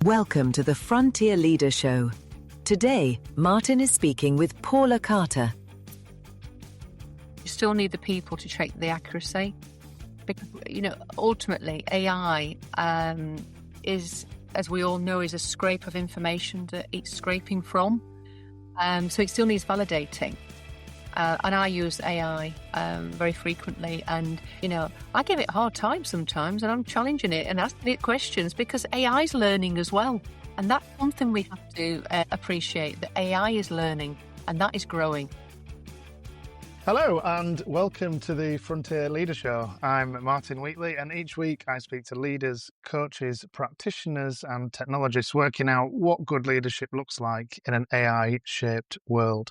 Welcome to the Frontier Leader Show. Today, Martin is speaking with Paula Carter. You still need the people to check the accuracy. Because, ultimately, AI is, as we all know, is a scrape of information that it's scraping from. So it still needs validating. And I use AI very frequently, and I give it a hard time sometimes, and I'm challenging it and asking it questions because AI is learning as well, and that's something we have to appreciate, that AI is learning and that is growing. Hello and welcome to the Frontier Leader Show. I'm Martin Wheatley, and each week I speak to leaders, coaches, practitioners and technologists working out what good leadership looks like in an AI-shaped world.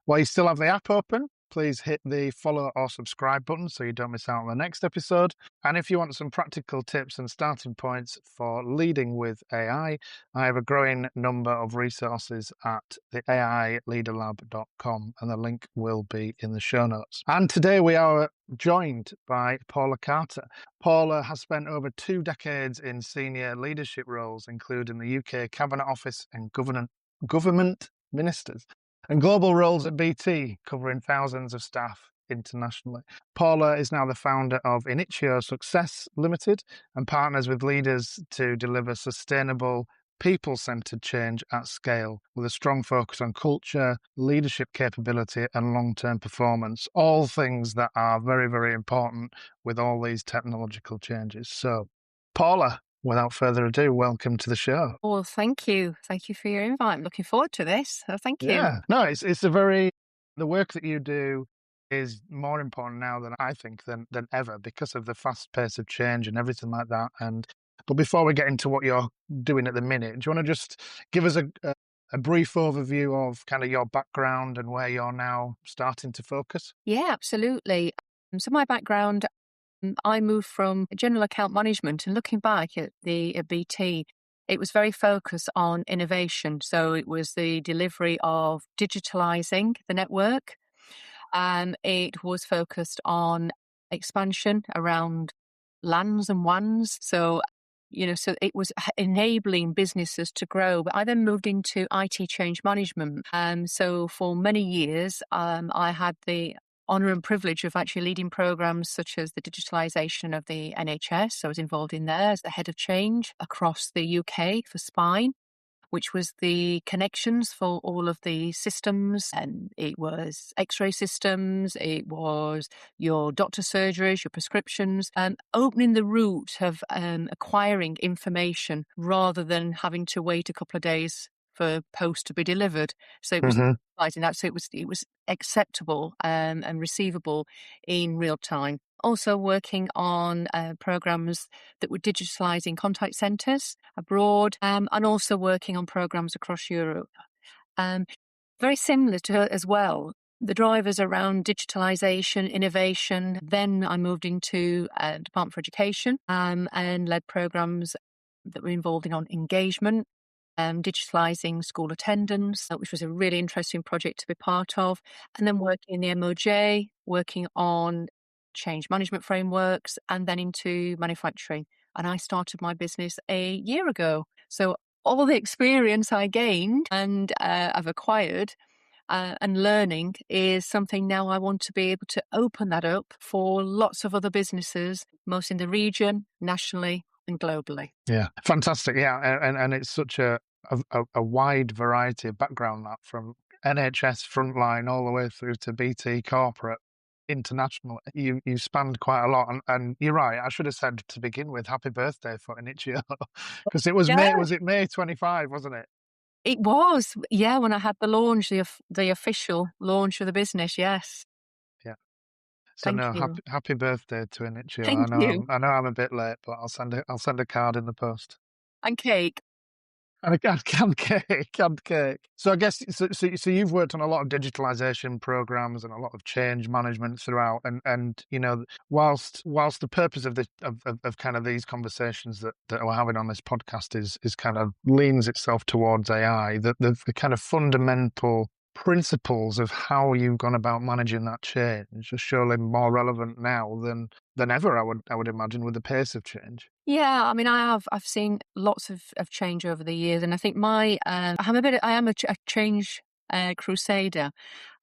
While you still have the app open, please hit the follow or subscribe button so you don't miss out on the next episode. And if you want some practical tips and starting points for leading with AI, I have a growing number of resources at theaileaderlab.com, and the link will be in the show notes. And today we are joined by Paula Carter. Paula has spent over 2 decades in senior leadership roles, including the UK Cabinet Office and government ministers, and global roles at BT, covering thousands of staff internationally. Paula is now the founder of Inicio Success Limited and partners with leaders to deliver sustainable, people-centered change at scale, with a strong focus on culture, leadership capability and long-term performance, all things that are very, very important with all these technological changes. So, Paula, without further ado, welcome to the show. Well, thank you. Thank you for your invite. I'm looking forward to this. So thank you. Yeah, no, the work that you do is more important now than I think than ever, because of the fast pace of change and everything like that. But before we get into what you're doing at the minute, do you want to just give us a brief overview of kind of your background and where you're now starting to focus? Yeah, absolutely. So my background, I moved from general account management, and looking back at BT, it was very focused on innovation. So it was the delivery of digitalizing the network. It was focused on expansion around LANs and WANs. So it was enabling businesses to grow. But I then moved into IT change management. So for many years, I had the honour and privilege of actually leading programmes such as the digitalisation of the NHS. So I was involved in there as the head of change across the UK for Spine, which was the connections for all of the systems. And it was X-ray systems, it was your doctor surgeries, your prescriptions, and opening the route of acquiring information rather than having to wait a couple of days for post to be delivered. So it was realizing that, so it was acceptable and receivable in real time. Also working on programs that were digitalising contact centres abroad, and also working on programs across Europe. Very similar to as well, the drivers around digitalisation, innovation. Then I moved into Department for Education and led programs that were involved in on engagement, digitalising school attendance, which was a really interesting project to be part of. And then working in the MOJ, working on change management frameworks, and then into manufacturing. And I started my business a year ago. So all the experience I gained and I've acquired and learning is something now I want to be able to open that up for lots of other businesses, most in the region, nationally and globally. Yeah, fantastic. Yeah, and it's such a wide variety of background, that from NHS frontline all the way through to BT corporate, international. You spanned quite a lot, and you're right. I should have said to begin with, happy birthday for Inicio, because it was May. Was it May 25? Wasn't it? It was, yeah. When I had the launch, the official launch of the business, yes. Yeah. So Thank you. happy birthday to Inicio. Thank you. I know I'm a bit late, but I'll send a card in the post. And cake. And cake. So I guess so you've worked on a lot of digitalization programs and a lot of change management throughout, and whilst the purpose of of kind of these conversations that we're having on this podcast is kind of leans itself towards AI, the kind of fundamental principles of how you've gone about managing that change are surely more relevant now than ever, I would imagine, with the pace of change. Yeah, I mean, I've seen lots of change over the years, and I think I am a change crusader,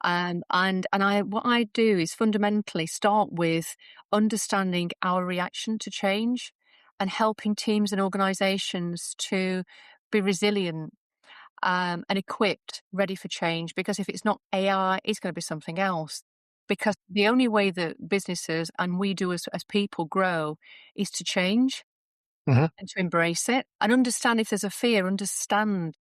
and I what I do is fundamentally start with understanding our reaction to change and helping teams and organisations to be resilient and equipped, ready for change. Because if it's not AI, it's going to be something else. Because the only way that businesses and we do as people grow is to change Hmm. and to embrace it and understand if there's a fear, understand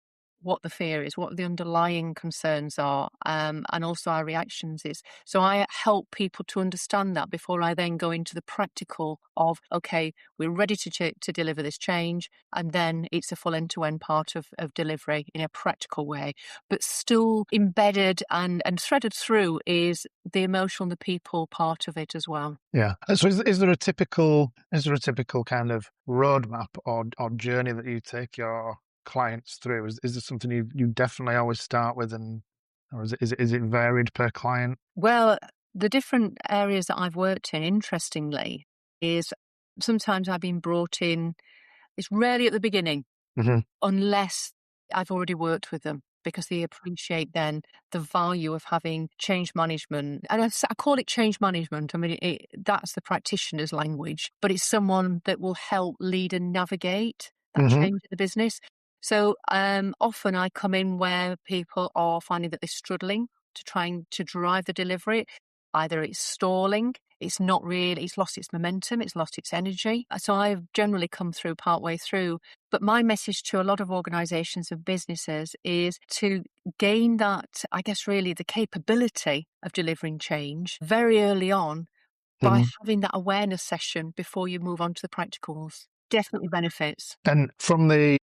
what the fear is, what the underlying concerns are, and also our reactions is. So I help people to understand that before I then go into the practical of, okay, we're ready to deliver this change, and then it's a full end-to-end part of delivery in a practical way. But still embedded and threaded through is the emotional and the people part of it as well. Yeah. So is there a typical kind of roadmap or journey that you take your clients through? Is there something you definitely always start with, or is it varied per client? Well, the different areas that I've worked in, interestingly, is sometimes I've been brought in, it's rarely at the beginning, Hmm. unless I've already worked with them because they appreciate then the value of having change management. And I call it change management. I mean, that's the practitioner's language, but it's someone that will help lead and navigate that Hmm. change in the business. So often I come in where people are finding that they're struggling to trying to drive the delivery. Either it's stalling, it's not really, it's lost its momentum, it's lost its energy. So I've generally come through partway through. But my message to a lot of organisations and businesses is to gain that, I guess, really the capability of delivering change very early on by Hmm. having that awareness session before you move on to the practicals. Definitely benefits. And from the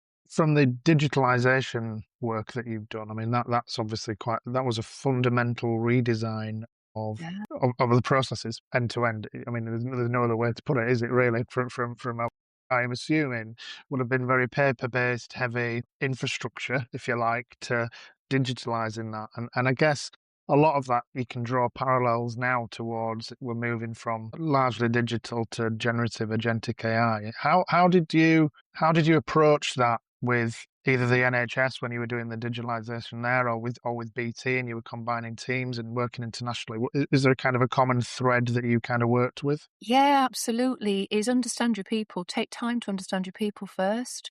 digitalization work that you've done, I mean that's obviously that was a fundamental redesign of Yeah. of the processes end to end. I mean, there's no other way to put it, is it really? I'm assuming would have been very paper based, heavy infrastructure, if you like, to digitalizing that, and I guess a lot of that you can draw parallels now towards we're moving from largely digital to generative agentic AI. How did you approach that with either the NHS when you were doing the digitalization there, or with BT and you were combining teams and working internationally? Is there a kind of a common thread that you kind of worked with? Yeah, absolutely. Is understand your people. Take time to understand your people first.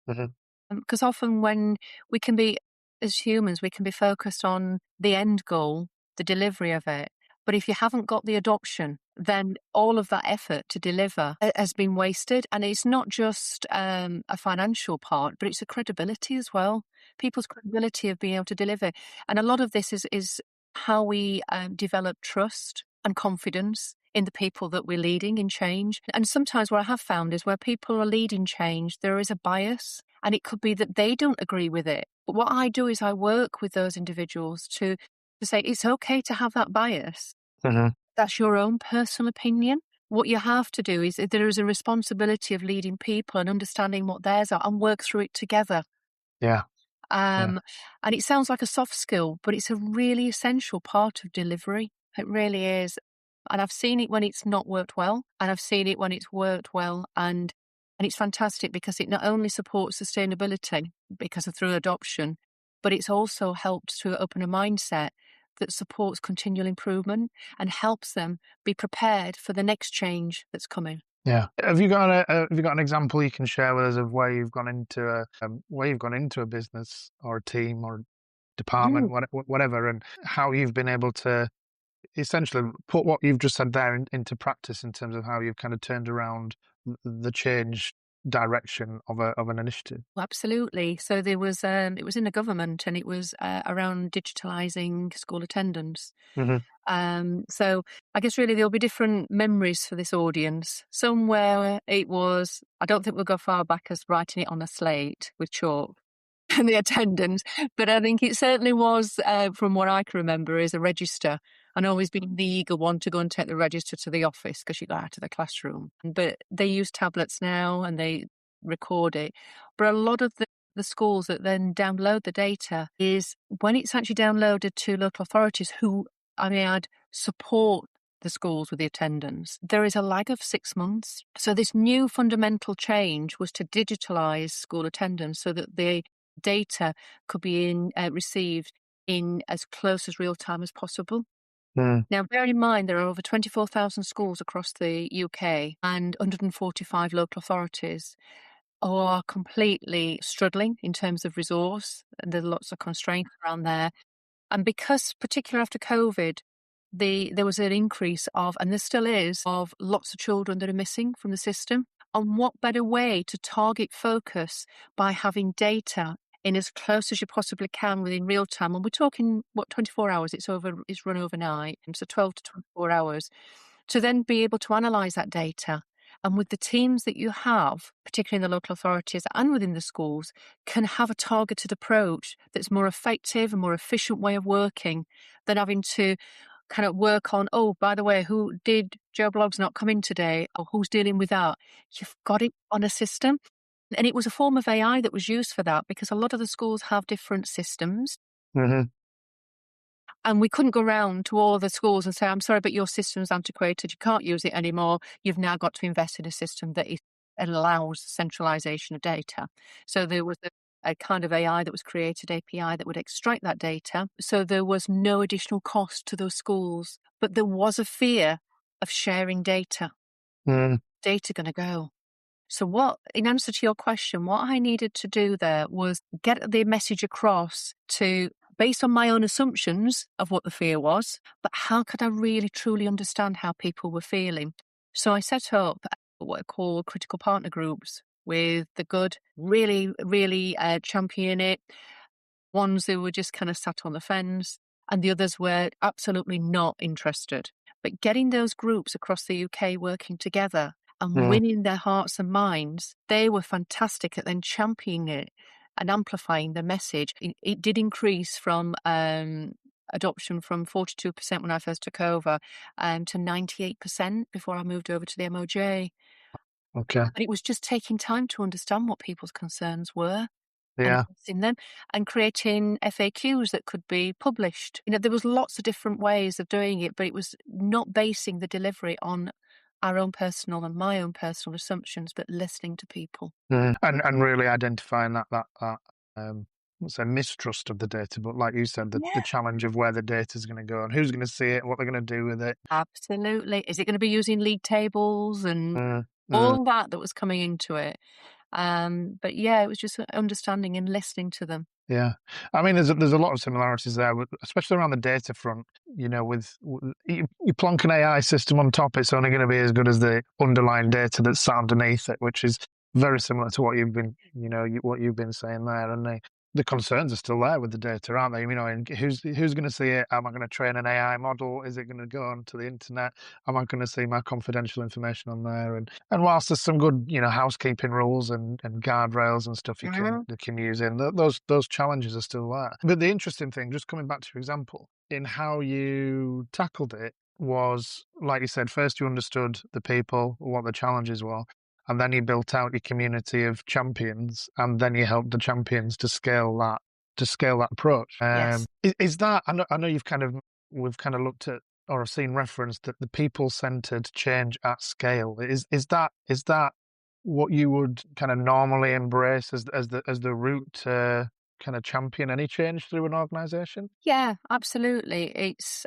Hmm. Because often when we can be, as humans, we can be focused on the end goal, the delivery of it. But if you haven't got the adoption, then all of that effort to deliver has been wasted. And it's not just a financial part, but it's a credibility as well. People's credibility of being able to deliver. And a lot of this is how we develop trust and confidence in the people that we're leading in change. And sometimes what I have found is where people are leading change, there is a bias, and it could be that they don't agree with it. But what I do is I work with those individuals to say it's okay to have that bias. Hmm. That's your own personal opinion. What you have to do is there is a responsibility of leading people and understanding what theirs are and work through it together. Yeah, yeah, Um, and it sounds like a soft skill, but it's a really essential part of delivery. It really is. And I've seen it when it's not worked well, and I've seen it when it's worked well. And it's fantastic because it not only supports sustainability because of through adoption, but it's also helped to open a mindset that supports continual improvement and helps them be prepared for the next change that's coming. yeah. Have you got an example you can share with us of where you've gone into a business or a team or department, whatever, and how you've been able to essentially put what you've just said there into practice in terms of how you've kind of turned around the change direction of an initiative. Absolutely. So there was, it was in the government, and it was around digitalising school attendance. Hmm. So I guess really there'll be different memories for this audience. Somewhere it was, I don't think we'll go far back as writing it on a slate with chalk and the attendance, but I think it certainly was, from what I can remember, is a register. And always being the eager one to go and take the register to the office because you got out of the classroom. But they use tablets now and they record it. But a lot of the the schools that then download the data is when it's actually downloaded to local authorities who, I may add, support the schools with the attendance, there is a lag of 6 months. So this new fundamental change was to digitalise school attendance so that the data could be received in as close as real time as possible. Now, bear in mind, there are over 24,000 schools across the UK and 145 local authorities who are completely struggling in terms of resource. And there's lots of constraints around there. And because, particularly after COVID, there was an increase of, and there still is, of lots of children that are missing from the system. And what better way to target focus by having data in as close as you possibly can within real time. And we're talking, 24 hours? It's run overnight. And so 12 to 24 hours to then be able to analyse that data. And with the teams that you have, particularly in the local authorities and within the schools, can have a targeted approach that's more effective and more efficient way of working than having to kind of work on, oh, by the way, who did Joe Bloggs not come in today? Or who's dealing with that? You've got it on a system. And it was a form of AI that was used for that because a lot of the schools have different systems. Mm-hmm. And we couldn't go around to all the schools and say, I'm sorry, but your system's antiquated. You can't use it anymore. You've now got to invest in a system that allows centralization of data. So there was a kind of AI that was created, API, that would extract that data. So there was no additional cost to those schools. But there was a fear of sharing data. Data going to go. So in answer to your question, what I needed to do there was get the message across based on my own assumptions of what the fear was, but how could I really truly understand how people were feeling? So I set up what I call critical partner groups with the good, really, really champion it, ones who were just kind of sat on the fence, and the others were absolutely not interested. But getting those groups across the UK working together and winning their hearts and minds, they were fantastic at then championing it and amplifying the message. It did increase from adoption from 42% when I first took over to 98% before I moved over to the MOJ. Okay. And it was just taking time to understand what people's concerns were. Yeah. And in them and creating FAQs that could be published. There was lots of different ways of doing it, but it was not basing the delivery on our own personal and my own personal assumptions, but listening to people. And really identifying that let's say mistrust of the data, but like you said, the challenge of where the data is going to go and who's going to see it, what they're going to do with it. Absolutely. Is it going to be using league tables and all that was coming into it? But yeah, it was just understanding and listening to them. Yeah, I mean, there's a lot of similarities there, especially around the data front. With you plonk an AI system on top, it's only going to be as good as the underlying data that's sat underneath it, which is very similar to what you've been, what you've been saying there. And the concerns are still there with the data, aren't they? And who's going to see it? Am I going to train an AI model? Is it going to go onto the internet? Am I going to see my confidential information on there? And whilst there's some good, housekeeping rules and guardrails and stuff you can use in, those challenges are still there. But the interesting thing, just coming back to your example, in how you tackled it was, like you said, first you understood the people, what the challenges were. And then you built out your community of champions, and then you helped the champions to scale that approach. Yes. Is that? I know we've kind of looked at or have seen reference that the people-centered change at scale. Is that what you would kind of normally embrace as the route to kind of champion any change through an organisation? Yeah, absolutely. It's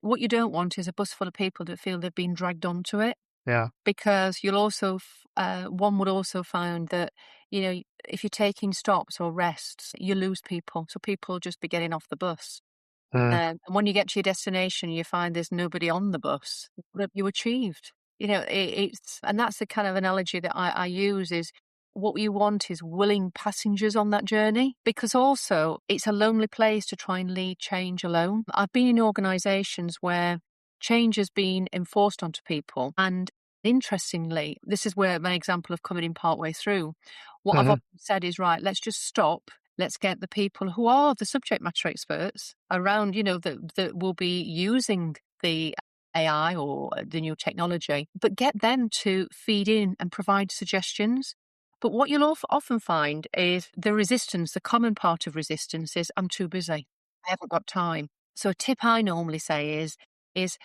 what you don't want is a bus full of people that feel they've been dragged onto it. Yeah. Because you'll also, one would also find that, if you're taking stops or rests, you lose people. So people will just be getting off the bus. And when you get to your destination, you find there's nobody on the bus. What have you achieved? And that's the kind of analogy that I use is what you want is willing passengers on that journey, because also it's a lonely place to try and lead change alone. I've been in organisations where change has been enforced onto people. And interestingly, this is where my example of coming in partway through. What I've often said is, right, let's just stop. Let's get the people who are the subject matter experts around, that will be using the AI or the new technology, but get them to feed in and provide suggestions. But what you'll often find is the resistance, the common part of resistance is, I'm too busy. I haven't got time. So a tip I normally say is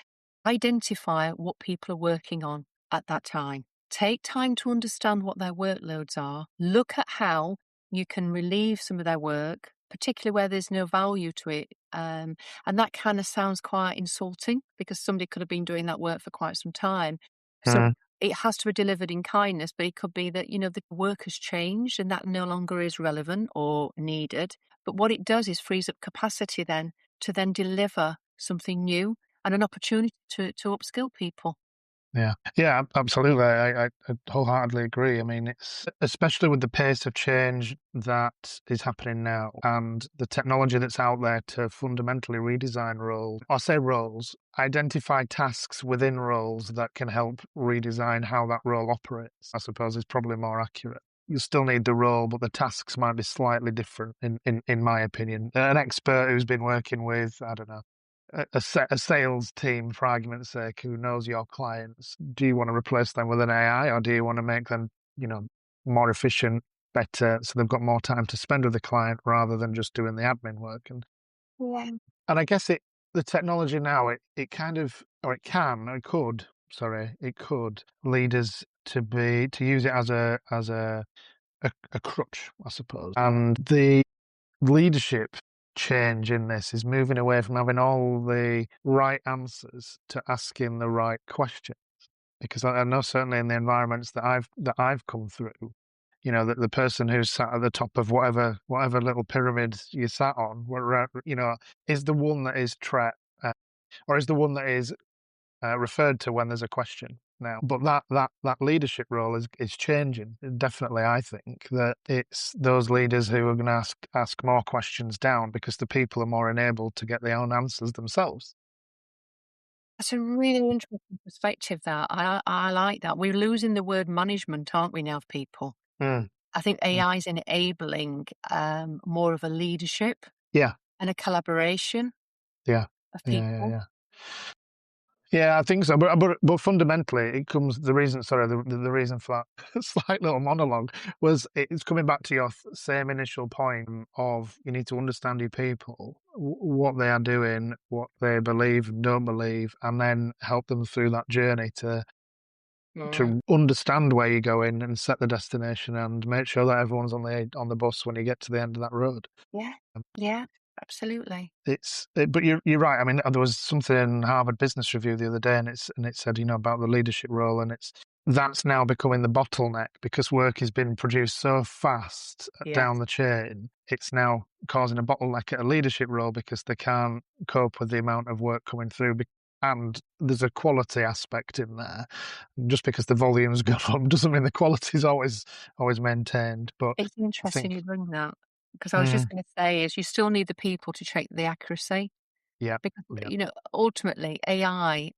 identify what people are working on at that time. Take time to understand what their workloads are. Look at how you can relieve some of their work, particularly where there's no value to it. And that kind of sounds quite insulting because somebody could have been doing that work for quite some time. So it has to be delivered in kindness, but it could be that, the work has changed and that no longer is relevant or needed. But what it does is frees up capacity then to then deliver something new and an opportunity to upskill people. Yeah, absolutely. I wholeheartedly agree. I mean, it's especially with the pace of change that is happening now and the technology that's out there to fundamentally redesign roles, or say roles, identify tasks within roles that can help redesign how that role operates, I suppose is probably more accurate. You still need the role, but the tasks might be slightly different, in my opinion. An expert who's been working with, I don't know, a sales team, for argument's sake, who knows your clients, do you want to replace them with an AI, or do you want to make them, more efficient, better, so they've got more time to spend with the client rather than just doing the admin work? And I guess the technology now, it kind of, or it could lead us to use it as a crutch, I suppose. And the leadership change in this is moving away from having all the right answers to asking the right questions. Because I know certainly in the environments that I've come through, that the person who's sat at the top of whatever little pyramid you sat on, is the one that is or is the one that is referred to when there's a question now. But that leadership role is changing. Definitely, I think that it's those leaders who are going to ask more questions down because the people are more enabled to get their own answers themselves. That's a really interesting perspective that. I like that. We're losing the word management, aren't we, now, of people? Mm. I think AI is enabling more of a leadership Yeah, and a collaboration yeah, of yeah, yeah, people. yeah. Yeah, I think so. But fundamentally, it comes the reason. Sorry, the reason for that slight little monologue was it's coming back to your same initial point of you need to understand your people, what they are doing, what they believe and don't believe, and then help them through that journey to understand where you're going and set the destination and make sure that everyone's on the bus when you get to the end of that road. Yeah, yeah, absolutely. But you're right. I mean, there was something in Harvard Business Review the other day, and it said, about the leadership role, and that's now becoming the bottleneck because work has been produced so fast Yeah. down the chain. It's now causing a bottleneck at a leadership role because they can't cope with the amount of work coming through. And there's a quality aspect in there. Just because the volume's gone up doesn't mean the quality's always maintained. But It's I interesting think, you bring that because I was just going to say is you still need the people to check the accuracy yeah, because, yeah. ultimately AI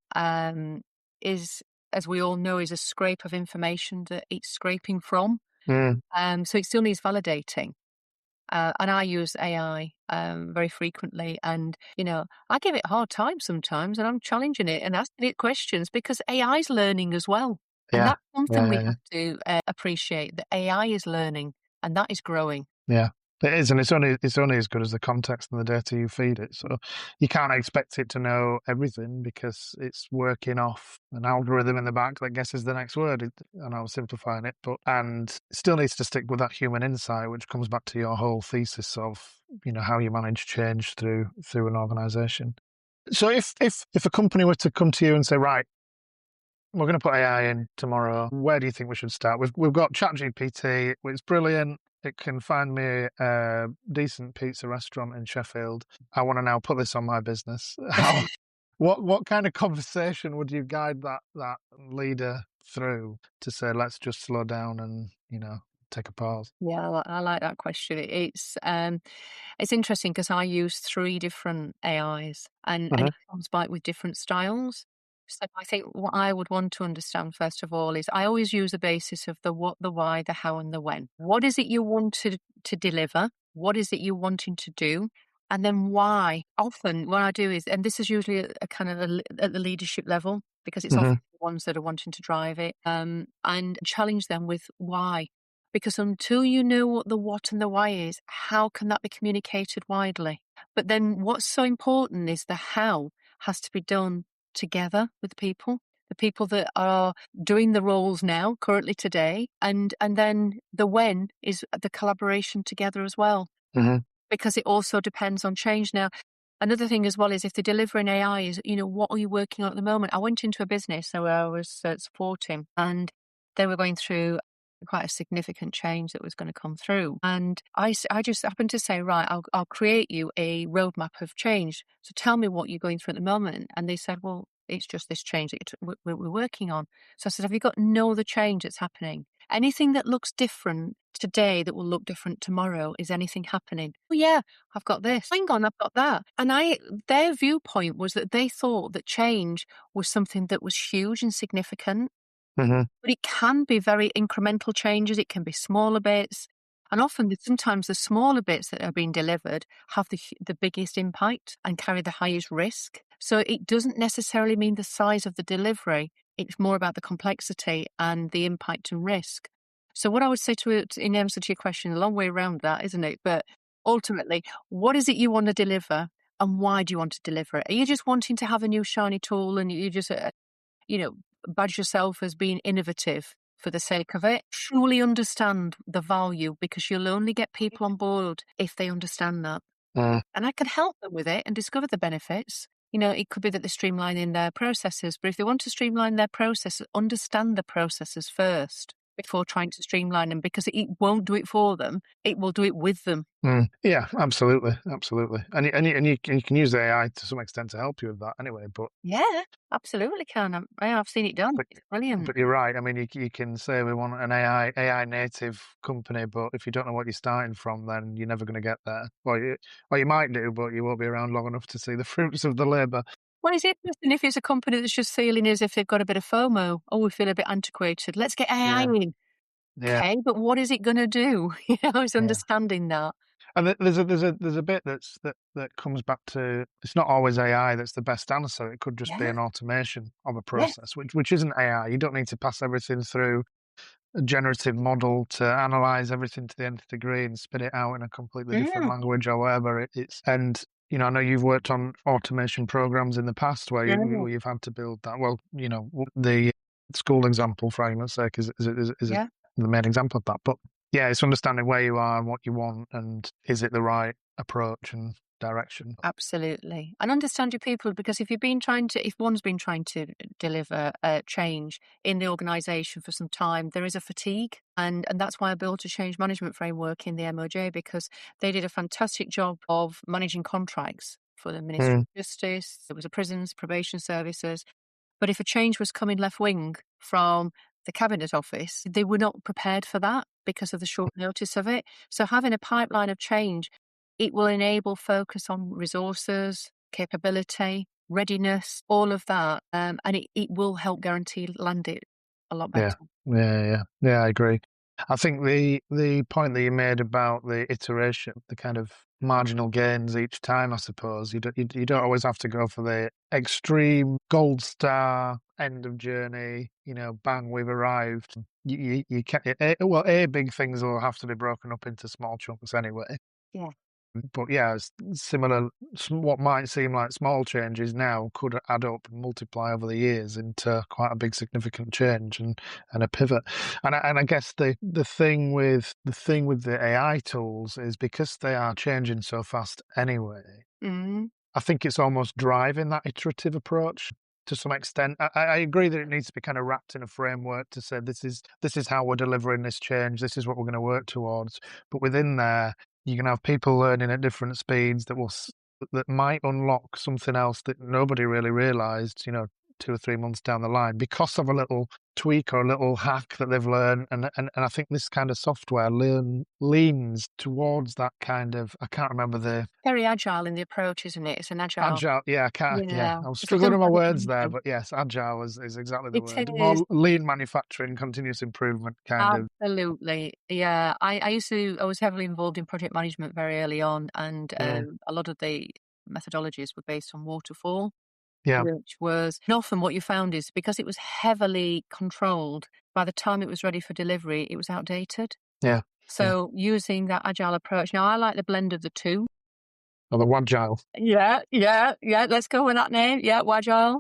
is, as we all know, is a scrape of information that it's scraping from. Mm. So it still needs validating. And I use AI very frequently. And, I give it a hard time sometimes and I'm challenging it and asking it questions because AI is learning as well. And Yeah, that's something yeah, we yeah, have to appreciate that AI is learning and that is growing. yeah. It is, and it's only as good as the context and the data you feed it. So you can't expect it to know everything because it's working off an algorithm in the back that guesses the next word. And I was simplifying it, and it still needs to stick with that human insight, which comes back to your whole thesis of how you manage change through an organisation. So if a company were to come to you and say, right, we're going to put AI in tomorrow, where do you think we should start? We've got ChatGPT. It's brilliant. It can find me a decent pizza restaurant in Sheffield. I want to now put this on my business. What kind of conversation would you guide that leader through to say, let's just slow down and take a pause? Yeah, I like that question. It's interesting because I use 3 different AIs and Hmm. it comes back with different styles. So I think what I would want to understand first of all is I always use a basis of the what, the why, the how, and the when. What is it you want to deliver? What is it you're wanting to do? And then why? Often what I do is, and this is usually a kind of at the leadership level because it's Hmm. often the ones that are wanting to drive it, and challenge them with why. Because until you know what the what and the why is, how can that be communicated widely? But then what's so important is the how has to be done together with people, the people that are doing the roles now, currently today, and then the when is the collaboration together as well, Hmm. because it also depends on change. Now, another thing as well is if they're delivering AI is, what are you working on at the moment? I went into a business where I was supporting, and they were going through quite a significant change that was going to come through. And I just happened to say, right, I'll create you a roadmap of change. So tell me what you're going through at the moment. And they said, well, it's just this change that we're working on. So I said, have you got no other change that's happening? Anything that looks different today that will look different tomorrow, is anything happening? Oh yeah, I've got this. Hang on, I've got that. And their viewpoint was that they thought that change was something that was huge and significant. Hmm. But it can be very incremental changes. It can be smaller bits. And often, sometimes the smaller bits that are being delivered have the biggest impact and carry the highest risk. So it doesn't necessarily mean the size of the delivery. It's more about the complexity and the impact and risk. So what I would say to it, in answer to your question, a long way around that, isn't it? But ultimately, what is it you want to deliver and why do you want to deliver it? Are you just wanting to have a new shiny tool and you just, you know, badge yourself as being innovative for the sake of it? Truly understand the value, because you'll only get people on board if they understand that. Mm. And I can help them with it and discover the benefits. It could be that they're streamlining their processes, but if they want to streamline their processes, understand the processes first before trying to streamline them, because it won't do it for them. It will do it with them. Mm. Yeah, absolutely, absolutely. And you can use AI to some extent to help you with that anyway. But Yeah, absolutely can. I've seen it done. but It's brilliant. but you're right. I mean, you can say we want an AI native company, but if you don't know what you're starting from, then you're never going to get there. Or you might do, but you won't be around long enough to see the fruits of the labour. Well, it's interesting if it's a company that's just feeling as if they've got a bit of FOMO. Oh, we feel a bit antiquated. Let's get AI Yeah, in. yeah, Okay, but what is it going to do? It's yeah. understanding that. And there's a bit that comes back to, it's not always AI that's the best answer. It could just be Yeah, an automation of a yeah. process, which isn't AI. You don't need to pass everything through a generative model to analyze everything to the nth degree and spit it out in a completely different Mm, language or whatever it's. And I know you've worked on automation programs in the past where yeah, you've had to build that. Well, the school example, for argument's sake, is yeah. the main example of that. But yeah, it's understanding where you are and what you want, and is it the right approach and direction. Absolutely. And understand your people, because if one's been trying to deliver change in the organisation for some time, there is a fatigue. And that's why I built a change management framework in the MOJ, because they did a fantastic job of managing contracts for the Ministry Mm, of Justice. There was a prisons, probation services. But if a change was coming left wing from the Cabinet Office, they were not prepared for that because of the short notice of it. So having a pipeline of change, it will enable focus on resources, capability, readiness, all of that. And it will help guarantee land it a lot better. yeah, yeah. I agree. I think the point that you made about the iteration, the kind of marginal gains each time, I suppose you don't always have to go for the extreme gold star end of journey. Bang, we've arrived. You can big things will have to be broken up into small chunks anyway. Yeah. But yeah, similar. What might seem like small changes now could add up and multiply over the years into quite a big, significant change and a pivot. And I guess the thing with the AI tools is, because they are changing so fast anyway, Mm, I think it's almost driving that iterative approach to some extent. I agree that it needs to be kind of wrapped in a framework to say this is how we're delivering this change, this is what we're going to work towards. But within there, you can have people learning at different speeds that might unlock something else that nobody really realised, 2 or 3 months down the line, because of a little tweak or a little hack that they've learned. And I think this kind of software leans towards that kind of, I can't remember the very agile in the approach, isn't it? It's an agile. agile. Yeah, Yeah. I was If you struggling can with my find it words there, easy. but yes, agile is exactly the It word. is. More lean manufacturing, continuous improvement kind of. Absolutely. Yeah. I was heavily involved in project management very early on, and Mm, a lot of the methodologies were based on waterfall, yeah, which was, and often what you found is, because it was heavily controlled, by the time it was ready for delivery, it was outdated. Yeah. So using that agile approach. Now, I like the blend of the two. Or the Wagile. Yeah. Let's go with that name. Yeah, Agile.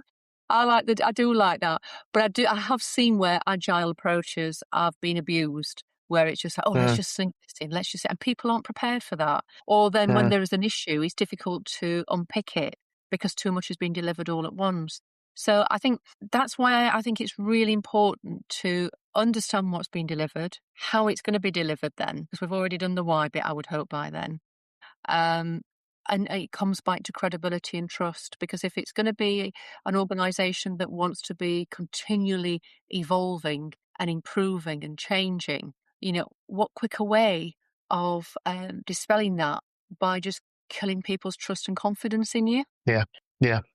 I do like that. But I have seen where agile approaches have been abused, where it's just like, oh, let's just sink this in, and people aren't prepared for that. Or then when there is an issue, it's difficult to unpick it because too much has been delivered all at once. So I think that's why I think it's really important to understand what's been delivered, how it's going to be delivered then, because we've already done the why bit, I would hope, by then. And it comes back to credibility and trust, because if it's going to be an organisation that wants to be continually evolving and improving and changing, what quicker way of dispelling that by just killing people's trust and confidence in you? Yeah,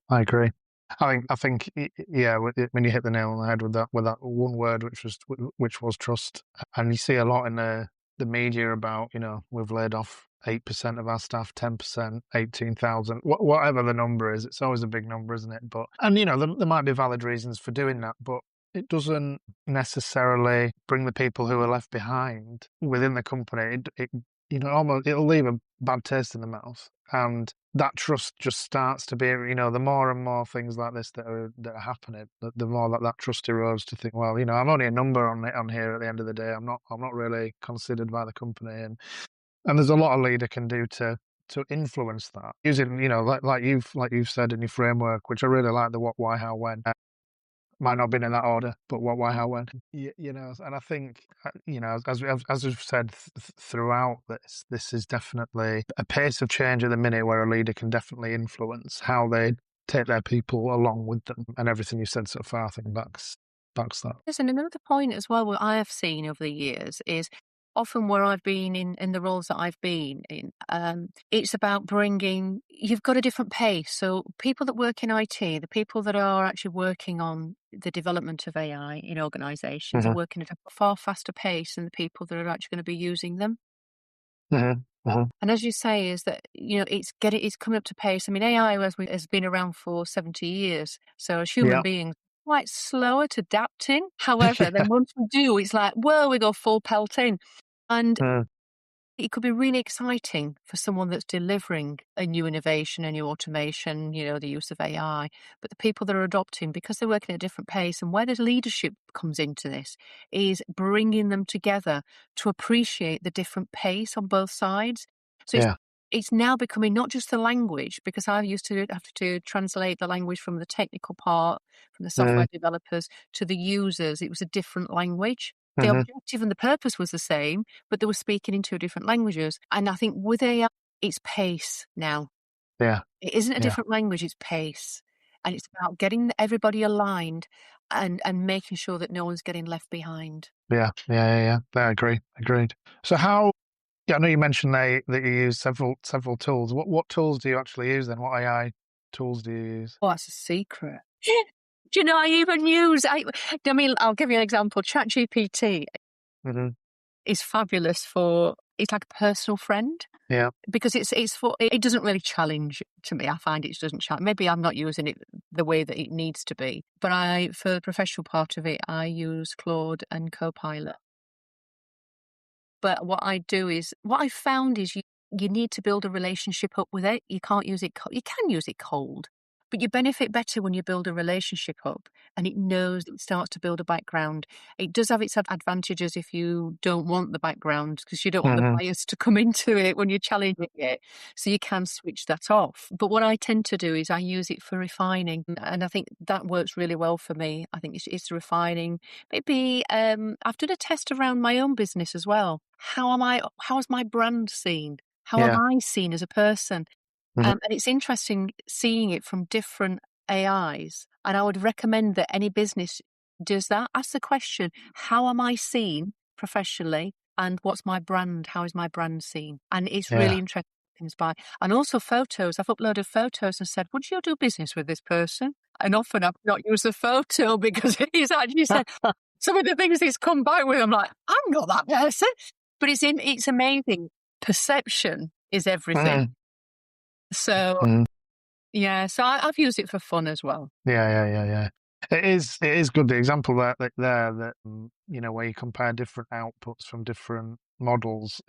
I agree. I think, yeah. When you hit the nail on the head with that one word, which was trust, and you see a lot in the media about, we've laid off 8% of our staff, 10%, 18,000, whatever the number is. It's always a big number, isn't it? But there might be valid reasons for doing that, but it doesn't necessarily bring the people who are left behind within the company. Almost it'll leave a bad taste in the mouth, and that trust just starts to be, the more and more things like this that are happening, the more that trust erodes, to think, well, I'm only a number on here at the end of the day. I'm not really considered by the company, and there's a lot a leader can do to influence that, using, like you've said in your framework, which I really like, the what, why, how, when. Might not have been in that order, but what, why, how, when. And I think, as we've said throughout this is definitely a pace of change at the minute where a leader can definitely influence how they take their people along with them. And everything you said so far, I think backs that. Yes, and another point as well, what I have seen over the years is often where I've been in the roles that I've been in, it's about you've got a different pace. So people that work in IT, the people that are actually working on the development of AI in organizations are working at a far faster pace than the people that are actually going to be using them. And as you say, is that, it's coming up to pace. I mean, AI has been around for 70 years. So as human beings, quite slower to adapting. However, then once we do, it's like, well, we go full pelt in. And it could be really exciting for someone that's delivering a new innovation, a new automation, the use of AI. But the people that are adopting, because they're working at a different pace, and where the leadership comes into this, is bringing them together to appreciate the different pace on both sides. So it's now becoming not just the language, because I used to have to translate the language from the technical part, from the software developers to the users. It was a different language. The objective and the purpose was the same, but they were speaking in two different languages. And I think with AI, it's pace now. Yeah. It isn't a different language, it's pace. And it's about getting everybody aligned and making sure that no one's getting left behind. Yeah. I agree. Agreed. So I know you mentioned that you use several tools. What tools do you actually use then? What AI tools do you use? Oh, that's a secret. Do you know, I even use, I'll give you an example. ChatGPT is fabulous it's like a personal friend. Yeah. Because it doesn't really challenge to me. I find it doesn't challenge. Maybe I'm not using it the way that it needs to be. But for the professional part of it, I use Claude and Copilot. But what I found is you need to build a relationship up with it. You can't use it. You can use it cold, but you benefit better when you build a relationship up and it knows it starts to build a background. It does have its advantages if you don't want the background, because you don't want the bias to come into it when you're challenging it. So you can switch that off. But what I tend to do is I use it for refining. And I think that works really well for me. I think it's refining. Maybe I've done a test around my own business as well. How is my brand seen? How am I seen as a person? And it's interesting seeing it from different AIs. And I would recommend that any business does that. Ask the question, how am I seen professionally? And what's my brand? How is my brand seen? And it's really interesting things by. And also photos. I've uploaded photos and said, would you do business with this person? And often I've not used the photo because he's actually said some of the things he's come back with. I'm like, I'm not that person. But it's amazing. Perception is everything. So, so I've used it for fun as well. Yeah. It is good. The example that where you compare different outputs from different models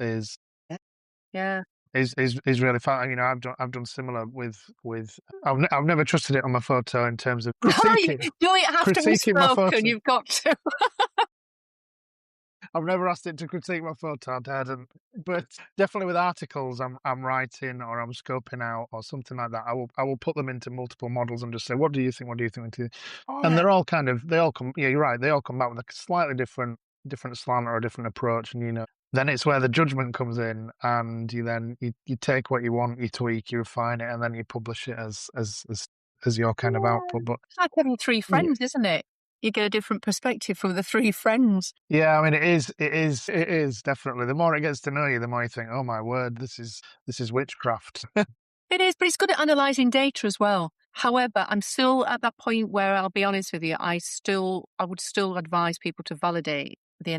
Yeah. is really fun. I've done similar with I've never trusted it on my photo in terms of You critiquing do it after we've critiquing my spoken. photo. You've got to. I've never asked it to critique my photo, Dad, but definitely with articles I'm writing or I'm scoping out or something like that, I will put them into multiple models and just say, what do you think? What do you think? What do you think? And Yeah. they all come. Yeah, you're right. They all come back with a slightly different slant or a different approach, and then it's where the judgment comes in, and you take what you want, you tweak, you refine it, and then you publish it as your kind of Yeah. output. But It's like having three yeah, friends, isn't it? You get a different perspective from the three friends. yeah, I mean, it is definitely. The more it gets to know you, the more you think, "Oh my word, this is witchcraft." It is, but it's good at analysing data as well. However, I'm still at that point where I'll be honest with you, I would still advise people to validate the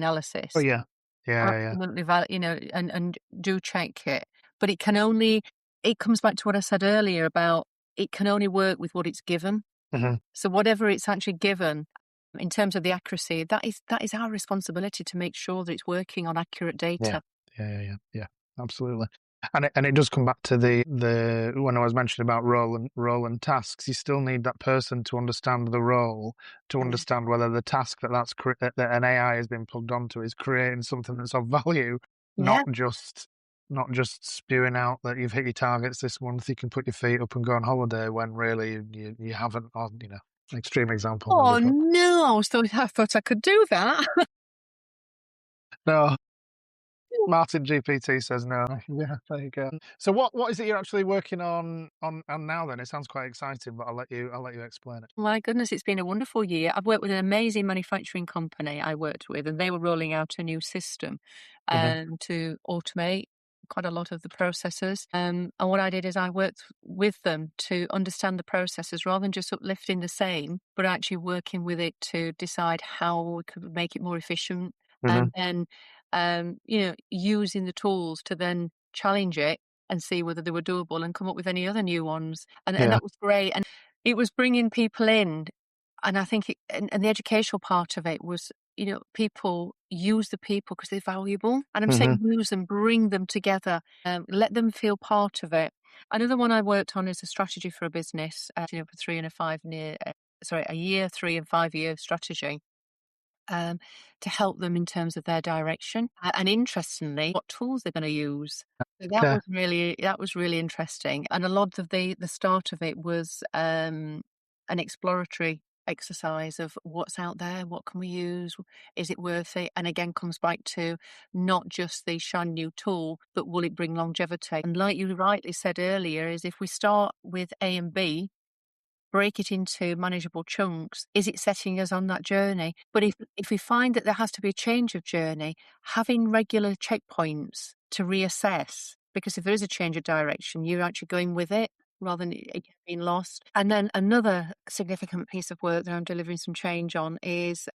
Oh analysis. yeah, yeah, Absolutely valid, and do check it. But it comes back to what I said earlier about it can only work with what it's given. yeah. So whatever it's actually given in terms of the accuracy, that is our responsibility to make sure that it's working on accurate Yeah, data. yeah, absolutely. And it does come back to the when I was mentioning about role and tasks. You still need that person to understand the role, to Yeah. understand whether the task that an AI has been plugged onto is creating something that's of value, not Yeah. just spewing out that you've hit your targets this month. You can put your feet up and go on holiday when really you haven't. Or extreme example maybe, Oh but no, I thought I could do that. no. Martin GPT says no. Yeah, there you go. So what is it you're actually working on now then? It sounds quite exciting, but I'll let you explain it. My goodness, it's been a wonderful year. I've worked with an amazing manufacturing company I worked with, and they were rolling out a new system Hmm. to automate quite a lot of the processes. And what I did is I worked with them to understand the processes rather than just uplifting the same, but actually working with it to decide how we could make it more efficient. Hmm. And then, using the tools to then challenge it and see whether they were doable and come up with any other new ones. And Yeah. that was great. And it was bringing people in, and I think and the educational part of it was, people use the people because they're valuable. And I'm Hmm. saying use them, bring them together, let them feel part of it. Another one I worked on is a strategy for a business, for a year, 3 and 5 year strategy. Um, to help them in terms of their direction, and interestingly, what tools they're going to use. So Okay. that was really interesting, and a lot of the start of it was an exploratory exercise of what's out there, what can we use, is it worth it, and again comes back to not just the shiny new tool, but will it bring longevity? And like you rightly said earlier, is if we start with A and B, break it into manageable chunks, is it setting us on that journey? But if we find that there has to be a change of journey, having regular checkpoints to reassess, because if there is a change of direction, you're actually going with it rather than it being lost. And then another significant piece of work that I'm delivering some change on is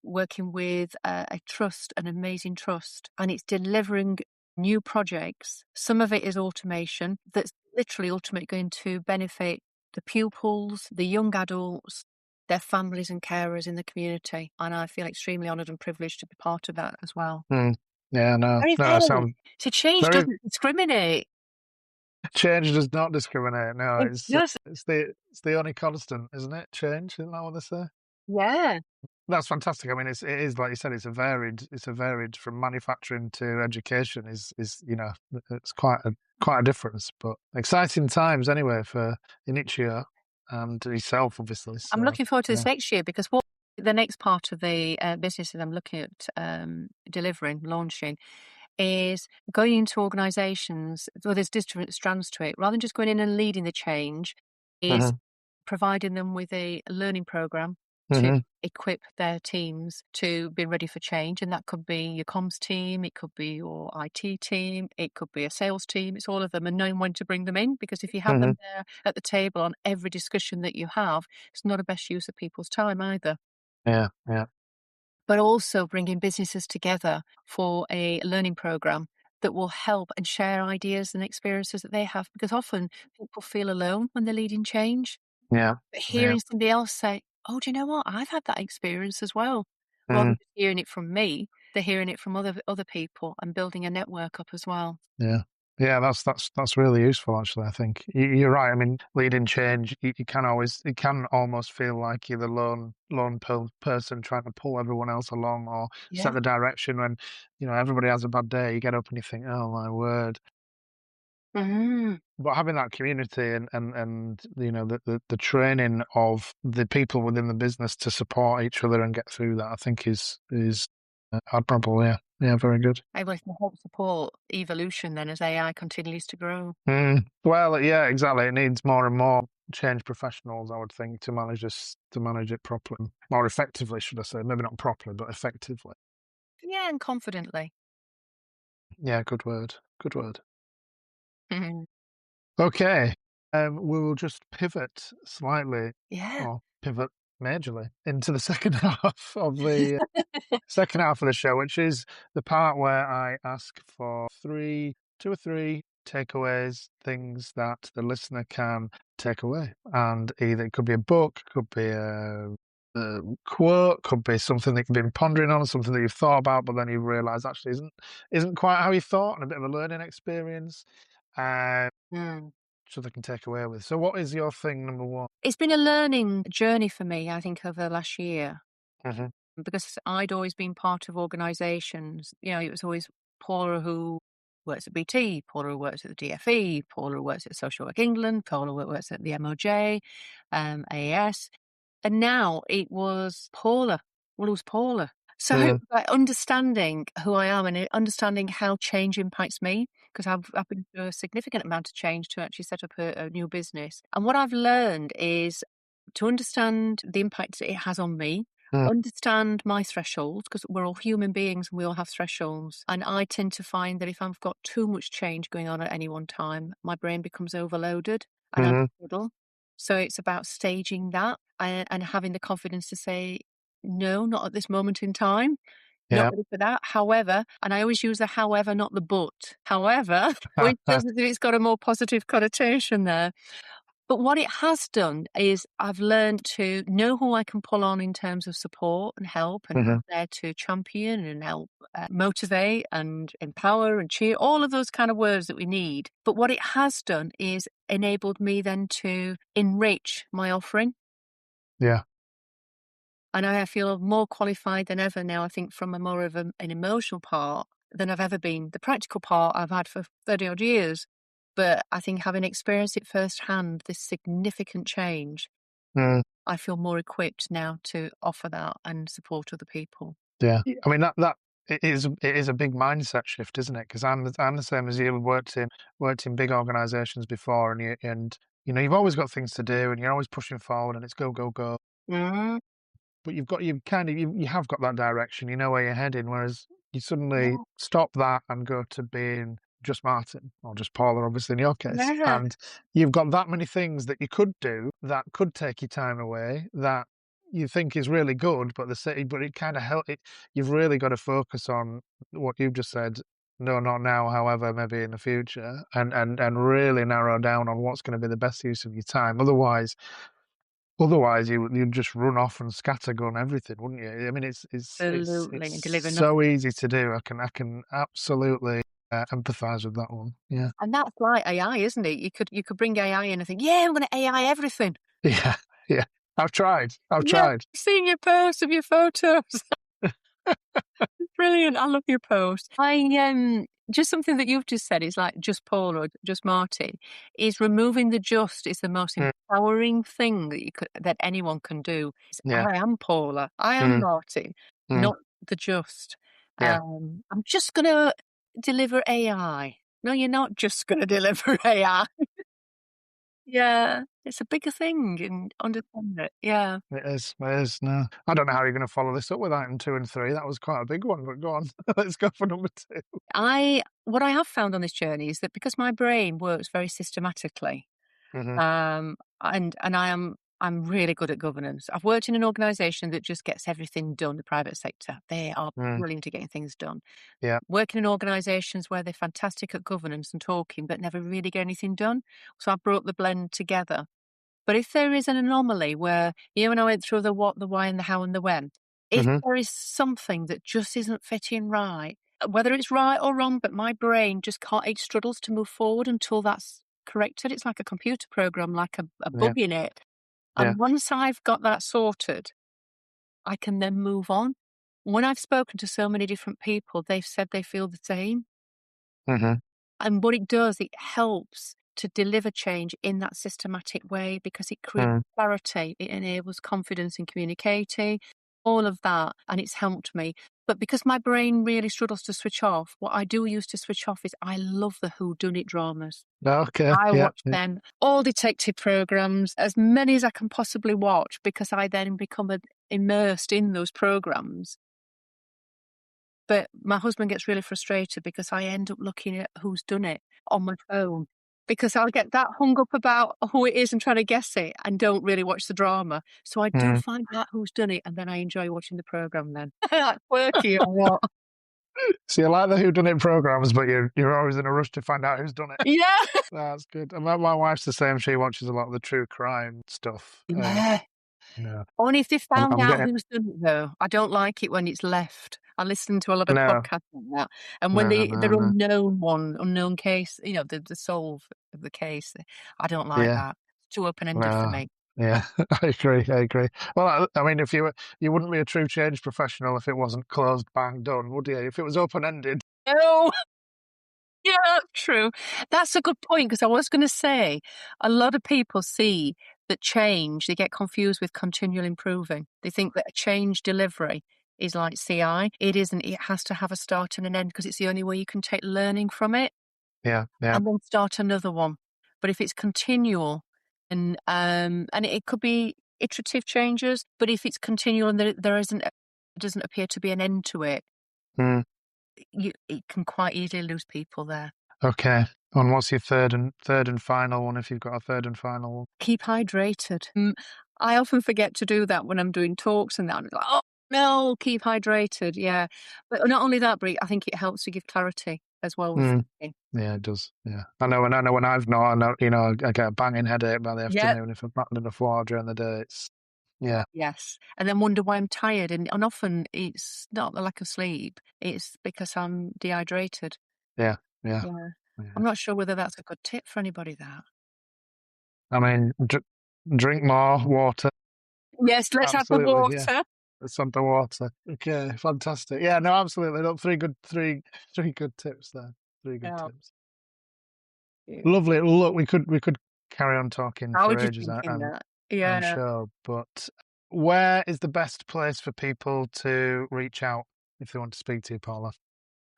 working with a trust, an amazing trust, and it's delivering new projects. Some of it is automation that's literally ultimately going to benefit the pupils, the young adults, their families and carers in the community. And I feel extremely honoured and privileged to be part of that as well. Mm. Yeah, no, Very no, varied. sound So change very doesn't discriminate. change does not discriminate. No, It does. it's the only constant, isn't it? Change, isn't that what they say? Yeah. That's fantastic. I mean, it is like you said, it's a varied from manufacturing to education it's quite a difference, but exciting times anyway for Inicio and yourself, obviously. I'm So looking forward to yeah. this next year because what the next part of the business that I'm looking at launching, is going into organisations. Well, there's different strands to it. Rather than just going in and leading the change, is Hmm. providing them with a learning program to Hmm. equip their teams to be ready for change. And that could be your comms team, it could be your IT team, it could be a sales team. It's all of them, and knowing when to bring them in, because if you have Hmm. them there at the table on every discussion that you have, it's not a best use of people's time either. Yeah, yeah, But also bringing businesses together for a learning program that will help and share ideas and experiences that they have, because often people feel alone when they're leading change. yeah, But yeah, hearing somebody else say, Oh, do you know what? I've had that experience as well. Rather Mm, than just hearing it from me, they're hearing it from other people and building a network up as well. yeah. Yeah, that's really useful actually. I think you're right. I mean, leading change, you can always, it can almost feel like you're the lone person trying to pull everyone else along or set Yeah. the direction when, everybody has a bad day. You get up and you think, oh my word. Mm. But having that community and the training of the people within the business to support each other and get through that, I think is admirable. Yeah, yeah, very good. Able to help support evolution then as AI continues to grow. Well, yeah, exactly. It needs more and more change professionals, I would think, to manage this, to manage it properly, more effectively, should I say? Maybe not properly, but effectively. Yeah, and confidently. Yeah, good word. Good word. Mhm. Okay. We will just pivot slightly, Yeah. or pivot majorly into the second half of the show, which is the part where I ask for two or three takeaways, things that the listener can take away. And either it could be a book, could be a quote, could be something that you've been pondering on, something that you've thought about, but then you've realised actually isn't quite how you thought, and a bit of a learning experience. Uh, Mm. so they can take away with. So, what is your thing number one? It's been a learning journey for me, I think, over the last year. Hmm. Because I'd always been part of organisations. It was always Paula who works at BT, Paula who works at the DFE, Paula who works at Social Work England, Paula who works at the MOJ, AAS. And now it was Paula. Well, it was Paula. So Mm, like understanding who I am and understanding how change impacts me, because I've been through a significant amount of change to actually set up a new business. And what I've learned is to understand the impact it has on me, mm, understand my thresholds, because we're all human beings and we all have thresholds. And I tend to find that if I've got too much change going on at any one time, my brain becomes overloaded and I mhm. struggle. So it's about staging that and having the confidence to say, no, not at this moment in time. Not Yeah. ready for that. However, and I always use the however, not the but. However, which says that it's got a more positive connotation there. But what it has done is I've learned to know who I can pull on in terms of support and help and Mhm. there to champion and help motivate and empower and cheer, all of those kind of words that we need. But what it has done is enabled me then to enrich my offering. Yeah. And I feel more qualified than ever now, I think, from a more of an emotional part than I've ever been. The practical part I've had for 30 odd years. But I think having experienced it firsthand, this significant change, Mm, I feel more equipped now to offer that and support other people. yeah. I mean that it is a big mindset shift, isn't it? Because I'm the same as you. Worked in big organisations before, and you've always got things to do, and you're always pushing forward, and it's go go go. Mm, But you have got that direction. You know where you're heading. Whereas you suddenly yeah. stop that and go to being just Martin or just Paula, obviously in your case, Yeah. and you've got that many things that you could do that could take your time away that you think is really good, but it kind of help it. You've really got to focus on what you've just said. No, not now. However, maybe in the future, and really narrow down on what's going to be the best use of your time. Otherwise, you'd just run off and scattergun everything, wouldn't you? I mean, Absolutely. it's And deliver so nothing. easy to do. I can absolutely empathise with that one. Yeah, And that's like AI, isn't it? You could bring AI in and think, yeah, I'm going to AI everything. yeah, yeah. I've tried. I've Yeah, tried. seeing your posts of your photos. Brilliant. I love your post. Just something that you've just said is like just Paul or just Marty is removing the just is the most Mm, empowering thing that anyone can do. yeah, I am Paula. I am mm, Marty, mm, not the just. yeah. I'm just gonna deliver AI. No, you're not just gonna deliver AI. Yeah. It's a bigger thing and understand it. Yeah. It is. It is. No, I don't know how you're going to follow this up with item 2 and 3. That was quite a big one, but go on. Let's go for number 2. What I have found on this journey is that because my brain works very systematically, Hmm. and I'm really good at governance. I've worked in an organisation that just gets everything done, the private sector. They are Mm, brilliant at getting things done. yeah. Working in organisations where they're fantastic at governance and talking, but never really get anything done. So I brought the blend together. But if there is an anomaly where, when I went through the what, the why, and the how, and the when, if there is something that just isn't fitting right, whether it's right or wrong, but my brain just can't, it struggles to move forward until that's corrected. It's like a computer program, like a bug in it. And once I've got that sorted, I can then move on. When I've spoken to so many different people, they've said they feel the same. And what it does, it helps to deliver change in that systematic way because it creates clarity. It enables confidence in communicating, all of that. And it's helped me. But because my brain really struggles to switch off, what I do use to switch off is I love the whodunit dramas. Okay. I watch them, all detective programs, as many as I can possibly watch, because I then become immersed in those programs. But my husband gets really frustrated because I end up looking at who's done it on my phone, because I'll get that hung up about who it is and trying to guess it and don't really watch the drama. So I do find out who's done it, and then I enjoy watching the program then. Like quirky or what? So you like the whodunit programs, but you're always in a rush to find out who's done it. Yeah. That's good. And my wife's the same. She watches a lot of the true crime stuff. Yeah. No. Only if they found out getting... who's done it, though. I don't like it when it's left. I listen to a lot of No. podcasts like that. And when they're unknown case, the solve of the case, I don't like that. It's too open-ended for me. Yeah, I agree. Well, I mean, if you wouldn't be a true change professional if it wasn't closed, bang, done, would you? If it was open-ended. No. Yeah, true. That's a good point, because I was going to say, a lot of people see that change, they get confused with continual improving. They think that a change delivery is like CI. It isn't. It has to have a start and an end, because it's the only way you can take learning from it. Yeah. And then start another one. But if it's continual, and it could be iterative changes, but if it's continual and there doesn't appear to be an end to it, it can quite easily lose people there. Okay. And what's your third and final one, if you've got a third and final one? Keep hydrated. I often forget to do that when I'm doing talks and that. I'm like, oh no, keep hydrated. Yeah. But not only that, but I think it helps to give clarity as well with thinking. Yeah, it does. Yeah. I know when I've not, I get a banging headache by the afternoon if I've not had enough water during the day. It's Yes. And then wonder why I'm tired. And often it's not the lack of sleep. It's because I'm dehydrated. Yeah. I'm not sure whether that's a good tip for anybody, that. I mean, drink more water. Yes, let's have the water. Yeah. Let's have the water. Okay, fantastic. Yeah, no, absolutely. Look, three good tips there. Three good tips. Yeah. Lovely. Look, we could carry on talking for ages. I'm sure. But where is the best place for people to reach out if they want to speak to you, Paula?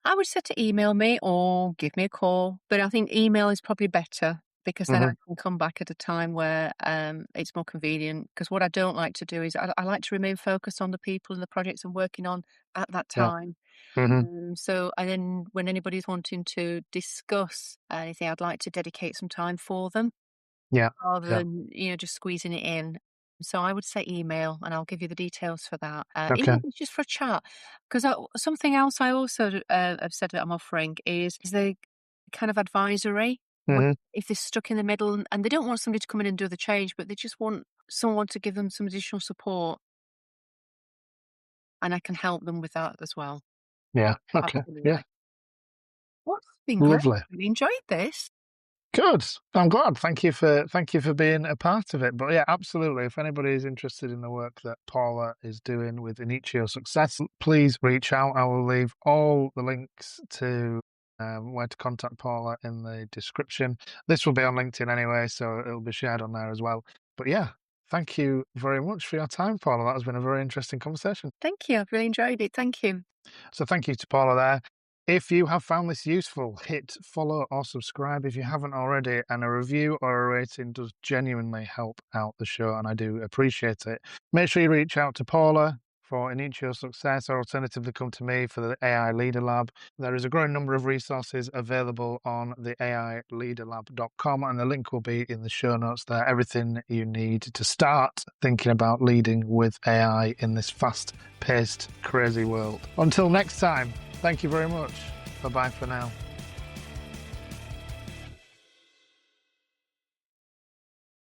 I would say to email me or give me a call, but I think email is probably better, because then I can come back at a time where it's more convenient. Because what I don't like to do is I like to remain focused on the people and the projects I'm working on at that time. So, and then when anybody's wanting to discuss anything, I'd like to dedicate some time for them. Rather than, just squeezing it in. So I would say email, and I'll give you the details for that. Even if it's just for a chat. Because something else I also have said that I'm offering is the kind of advisory. If they're stuck in the middle and they don't want somebody to come in and do the change, but they just want someone to give them some additional support. And I can help them with that as well. Yeah. Okay. Absolutely. Yeah. Well, it's been lovely. Great. I really enjoyed this. Good. I'm glad. Thank you for being a part of it. But yeah, absolutely. If anybody is interested in the work that Paula is doing with Inicio Success, please reach out. I will leave all the links to where to contact Paula in the description. This will be on LinkedIn anyway, so it'll be shared on there as well. But yeah, thank you very much for your time, Paula. That has been a very interesting conversation. Thank you. I've really enjoyed it. Thank you. So thank you to Paula there. If you have found this useful, hit follow or subscribe if you haven't already, and a review or a rating does genuinely help out the show, and I do appreciate it. Make sure you reach out to Paula for Inicio Success, or alternatively come to me for the AI Leader Lab. There is a growing number of resources available on the AILeaderLab.com, and the link will be in the show notes there. Everything you need to start thinking about leading with AI in this fast-paced, crazy world. Until next time, thank you very much. Bye-bye for now.